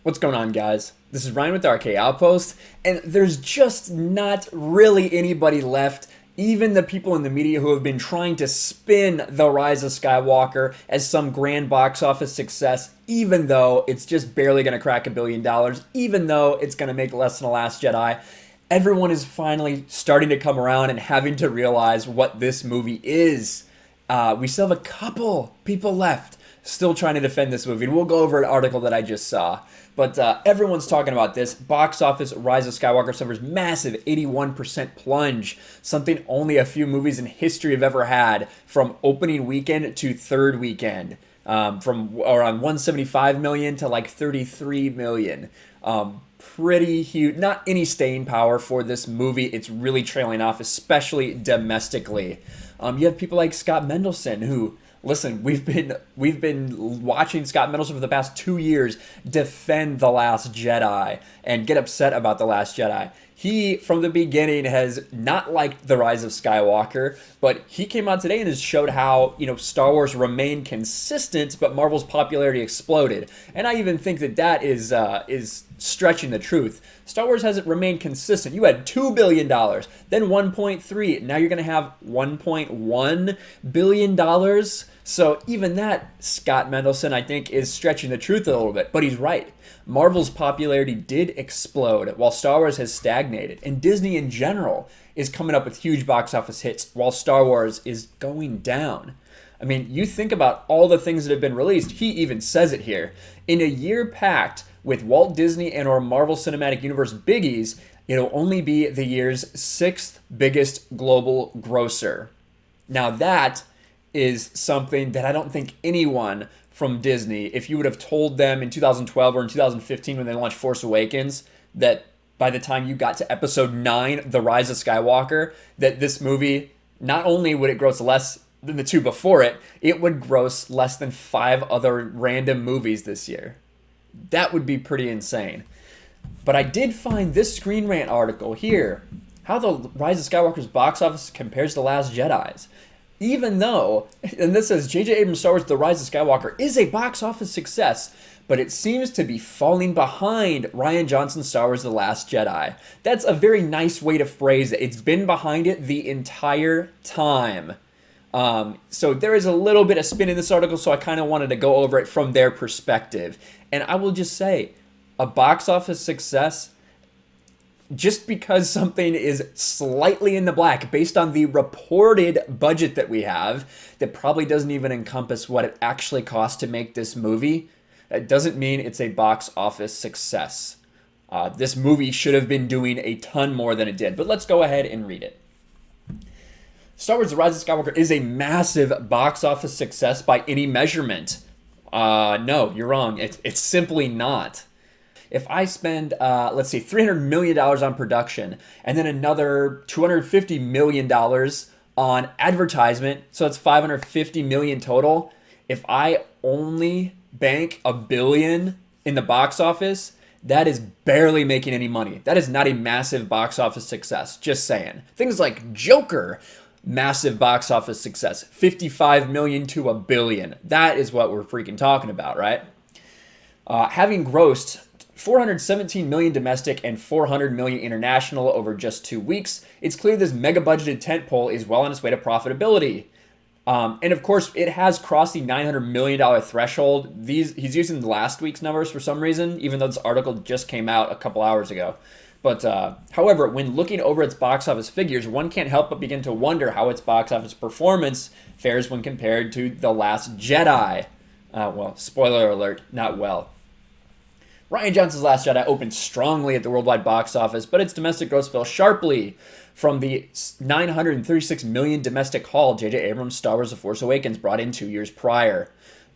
What's going on, guys? This is Ryan with the RK Outpost, and there's just not really anybody left, even the people in the media who have been trying to spin The Rise of Skywalker as some grand box office success, even though it's just barely going to crack $1 billion, even though it's going to make less than The Last Jedi. Everyone is finally starting to come around and having to realize what this movie is. We still have a couple people left still trying to defend this movie, and we'll go over an article that I just saw. But everyone's talking about this. Box office Rise of Skywalker suffers massive 81% plunge, something only a few movies in history have ever had, from opening weekend to third weekend, from around 175 million to like 33 million. Pretty huge. Not any staying power for this movie. It's really trailing off, especially domestically. You have people like Scott Mendelsohn who, listen, we've been watching Scott Mendelsohn for the past 2 years defend The Last Jedi and get upset about The Last Jedi. He, from the beginning, has not liked The Rise of Skywalker, but he came out today and has showed how, Star Wars remained consistent, but Marvel's popularity exploded. And I even think that is stretching the truth. Star Wars hasn't remained consistent. You had $2 billion, then 1.3. Now you're going to have $1.1 billion. So even that, Scott Mendelsohn, I think, is stretching the truth a little bit. But he's right. Marvel's popularity did explode while Star Wars has stagnated. And Disney in general is coming up with huge box office hits while Star Wars is going down. I mean, you think about all the things that have been released. He even says it here. In a year packed with Walt Disney and or Marvel Cinematic Universe biggies, it'll only be the year's 6th biggest global grosser. Now that is something that I don't think anyone from Disney, if you would have told them in 2012 or in 2015 when they launched Force Awakens, that by the time you got to episode 9, The Rise of Skywalker, that this movie, not only would it gross less than the two before it, it would gross less than 5 other random movies this year. That would be pretty insane. But I did find this Screen Rant article here, how The Rise of Skywalker's box office compares to The Last Jedi's. Even though, and this says, J.J. Abrams' Star Wars The Rise of Skywalker is a box office success, but it seems to be falling behind Rian Johnson's Star Wars The Last Jedi. That's a very nice way to phrase it. It's been behind it the entire time. So there is a little bit of spin in this article, so I kind of wanted to go over it from their perspective. And I will just say, a box office success, just because something is slightly in the black based on the reported budget that we have, that probably doesn't even encompass what it actually cost to make this movie, that doesn't mean it's a box office success. This movie should have been doing a ton more than it did, but let's go ahead and read it. Star Wars The Rise of Skywalker is a massive box office success by any measurement. No, you're wrong. It's simply not. If I spend, let's see, $300 million on production and then another $250 million on advertisement, so it's $550 million total. If I only bank $1 billion in the box office, that is barely making any money. That is not a massive box office success. Just saying. Things like Joker, massive box office success, 55 million to $1 billion. That is what we're freaking talking about, right? Having grossed 417 million domestic and 400 million international over just 2 weeks, it's clear this mega budgeted tentpole is well on its way to profitability. And of course, it has crossed the $900 million threshold. He's using last week's numbers for some reason, even though this article just came out a couple hours ago. But however, when looking over its box office figures, one can't help but begin to wonder how its box office performance fares when compared to The Last Jedi. Well, spoiler alert, not well. Rian Johnson's Last Jedi opened strongly at the worldwide box office, but its domestic gross fell sharply from the $936 million domestic haul J.J. Abrams' Star Wars The Force Awakens brought in 2 years prior.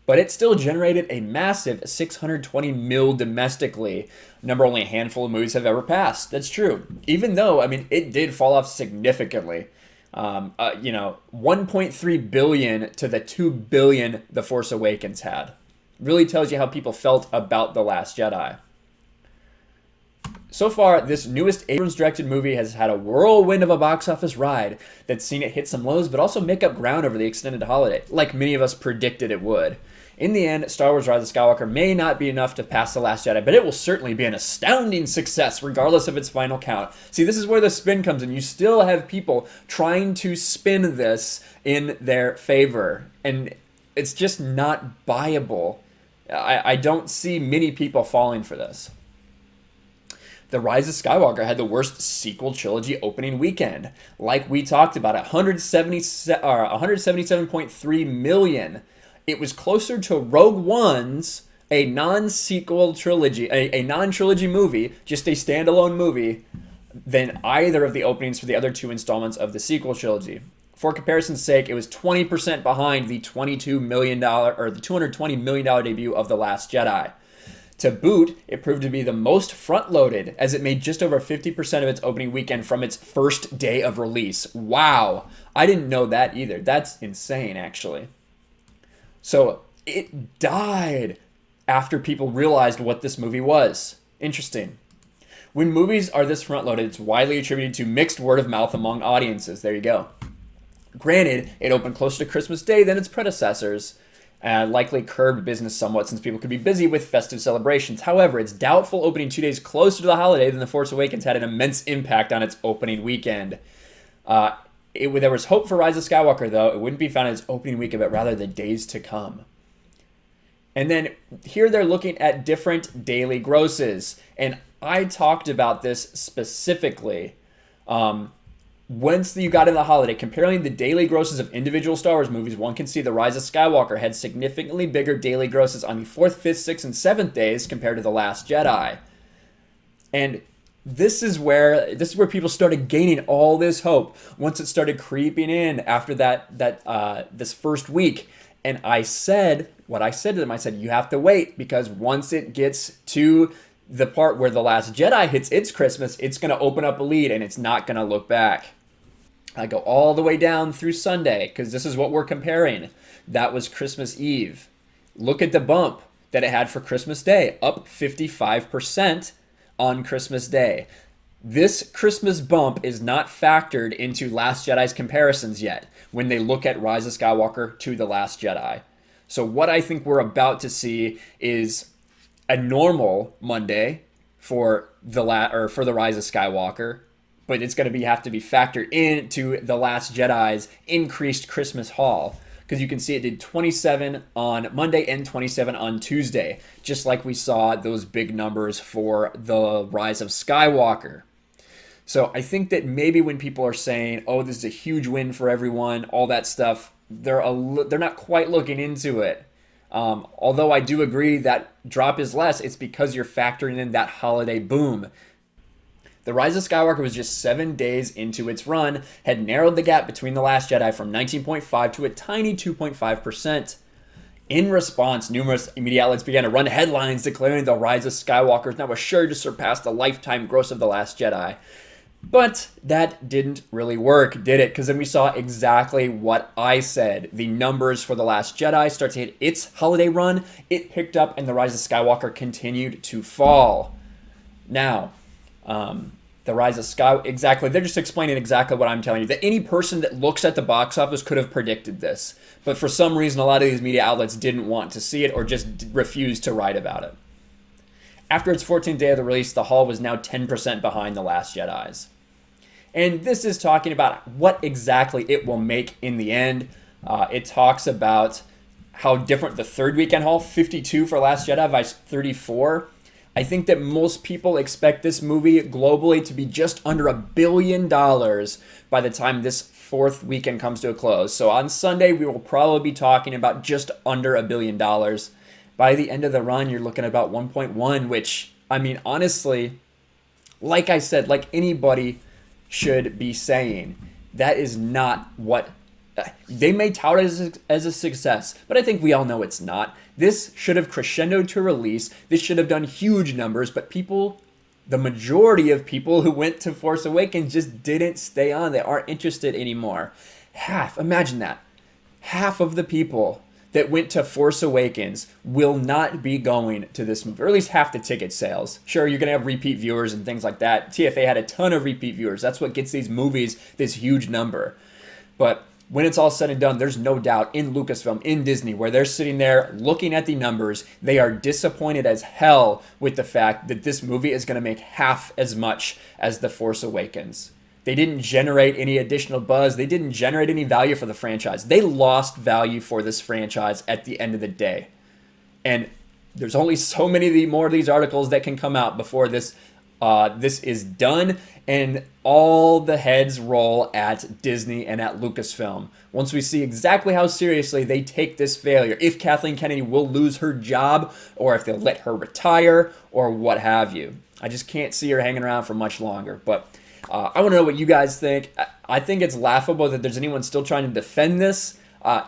But it still generated a massive $620 million domestically, a number only a handful of movies have ever passed. That's true. Even though, it did fall off significantly. $1.3 billion to the $2 billion The Force Awakens had. Really tells you how people felt about The Last Jedi. So far, this newest Abrams-directed movie has had a whirlwind of a box office ride that's seen it hit some lows, but also make up ground over the extended holiday, like many of us predicted it would. In the end, Star Wars Rise of Skywalker may not be enough to pass The Last Jedi, but it will certainly be an astounding success regardless of its final count. See, this is where the spin comes in. You still have people trying to spin this in their favor, and it's just not buyable. I don't see many people falling for this. The Rise of Skywalker had the worst sequel trilogy opening weekend. Like we talked about, 177.3 million. It was closer to Rogue One's, a non-sequel trilogy, a non-trilogy movie, just a standalone movie, than either of the openings for the other two installments of the sequel trilogy. For comparison's sake, it was 20% behind the $220 million debut of The Last Jedi. To boot, it proved to be the most front-loaded, as it made just over 50% of its opening weekend from its first day of release. Wow! I didn't know that either. That's insane, actually. So, it died after people realized what this movie was. Interesting. When movies are this front-loaded, it's widely attributed to mixed word of mouth among audiences. There you go. Granted, it opened closer to Christmas Day than its predecessors, likely curbed business somewhat since people could be busy with festive celebrations. However, its doubtful opening 2 days closer to the holiday than The Force Awakens had an immense impact on its opening weekend. There was hope for Rise of Skywalker, though. It wouldn't be found in its opening weekend, but rather the days to come. And then here they're looking at different daily grosses. And I talked about this specifically. Once you got in the holiday, comparing the daily grosses of individual Star Wars movies, one can see The Rise of Skywalker had significantly bigger daily grosses on the 4th, 5th, 6th, and 7th days compared to The Last Jedi. And this is where people started gaining all this hope once it started creeping in after this first week. And I said what I said to them. I said, you have to wait, because once it gets to the part where The Last Jedi hits its Christmas, it's going to open up a lead and it's not going to look back. I go all the way down through Sunday, because this is what we're comparing. That was Christmas Eve. Look at the bump that it had for Christmas Day, up 55% on Christmas Day. This Christmas bump is not factored into Last Jedi's comparisons yet when they look at Rise of Skywalker to The Last Jedi. So what I think we're about to see is a normal Monday for the Rise of Skywalker, but it's going to have to be factored into The Last Jedi's increased Christmas haul, because you can see it did 27 on Monday and 27 on Tuesday, just like we saw those big numbers for The Rise of Skywalker. So I think that maybe when people are saying, oh, this is a huge win for everyone, all that stuff, they're not quite looking into it. Although I do agree that drop is less, it's because you're factoring in that holiday boom. The Rise of Skywalker was just 7 days into its run, had narrowed the gap between The Last Jedi from 19.5 to a tiny 2.5%. In response, numerous media outlets began to run headlines declaring The Rise of Skywalker is now assured to surpass the lifetime gross of The Last Jedi. But that didn't really work, did it? Because then we saw exactly what I said. The numbers for The Last Jedi start to hit its holiday run. It picked up, and The Rise of Skywalker continued to fall. Now, The Rise of Skywalker, exactly. They're just explaining exactly what I'm telling you. That any person that looks at the box office could have predicted this. But for some reason, a lot of these media outlets didn't want to see it or just refused to write about it. After its 14th day of the release, the haul was now 10% behind The Last Jedi's. And this is talking about what exactly it will make in the end. It talks about how different the third weekend haul, 52 for Last Jedi versus 34. I think that most people expect this movie globally to be just under $1 billion by the time this fourth weekend comes to a close. So on Sunday, we will probably be talking about just under $1 billion. By the end of the run, you're looking at about 1.1, which, I mean, honestly, like I said, like anybody should be saying, that is not what they may tout it as a success, but I think we all know it's not. This should have crescendoed to release. This should have done huge numbers, but people, the majority of people who went to Force Awakens just didn't stay on. They aren't interested anymore. Imagine that. Half of the people that went to Force Awakens will not be going to this movie, or at least half the ticket sales. Sure, you're going to have repeat viewers and things like that. TFA had a ton of repeat viewers. That's what gets these movies this huge number. But when it's all said and done, there's no doubt in Lucasfilm, in Disney, where they're sitting there looking at the numbers, they are disappointed as hell with the fact that this movie is going to make half as much as The Force Awakens. They didn't generate any additional buzz. They didn't generate any value for the franchise. They lost value for this franchise at the end of the day. And there's only so many more of these articles that can come out before this is done, and all the heads roll at Disney and at Lucasfilm. Once we see exactly how seriously they take this failure, if Kathleen Kennedy will lose her job, or if they'll let her retire, or what have you. I just can't see her hanging around for much longer. But I want to know what you guys think. I think it's laughable that there's anyone still trying to defend this.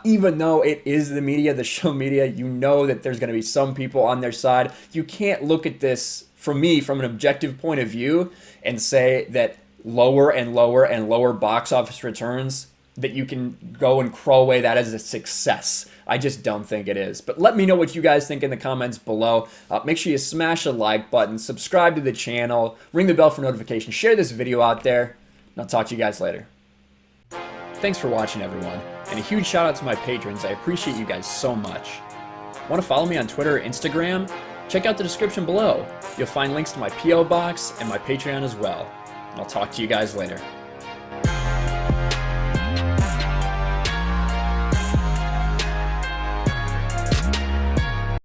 Even though it is the media, the show media, you know that there's going to be some people on their side. You can't look at this, from me, from an objective point of view, and say that lower and lower and lower box office returns, that you can go and crow away that as a success. I just don't think it is. But let me know what you guys think in the comments below. Make sure you smash the like button, subscribe to the channel, ring the bell for notifications, share this video out there, and I'll talk to you guys later. Thanks for watching, everyone, and a huge shout out to my patrons. I appreciate you guys so much. Want to follow me on Twitter or Instagram? Check out the description below. You'll find links to my P.O. box and my Patreon as well. And I'll talk to you guys later.